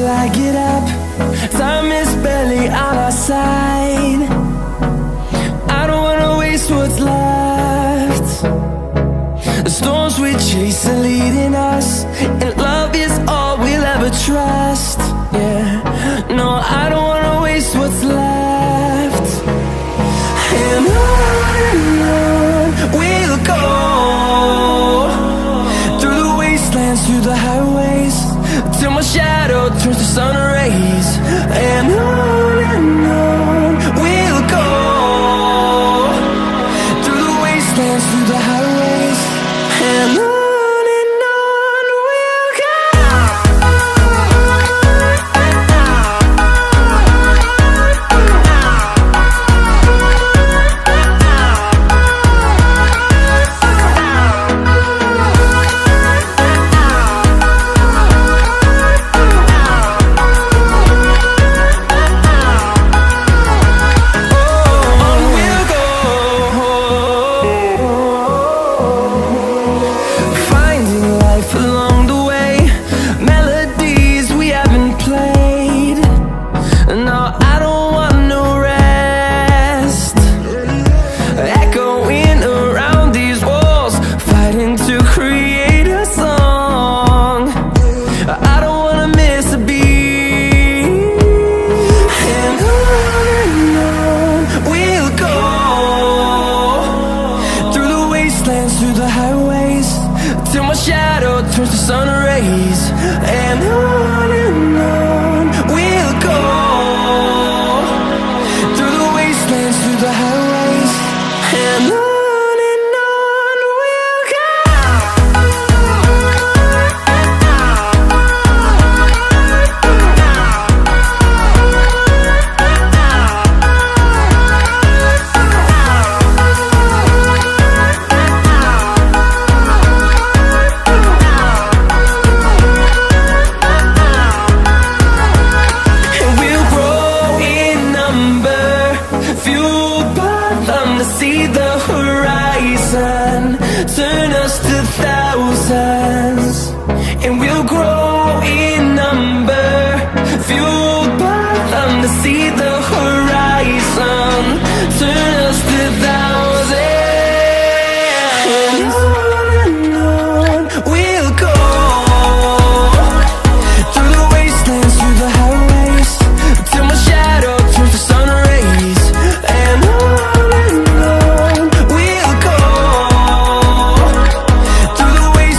I get up. Time is barely on our side. I don't wanna waste what's left. The storms we chase are leading us, and love is all we'll ever trust. Yeah, no, I don't wanna waste what's left. And on we'll go, through the wastelands, through the highways, till my shadow turns to sun rays. And on we'll go, through the wastelands, through the highways, and on we'll go. Through the highways, till my shadow turns to sun rays. And on we'll go, through the wastelands, through the highways, and on we'll go. See the horizon, turn us to thousands, and we'll grow in number, fueled by them to see the horizon.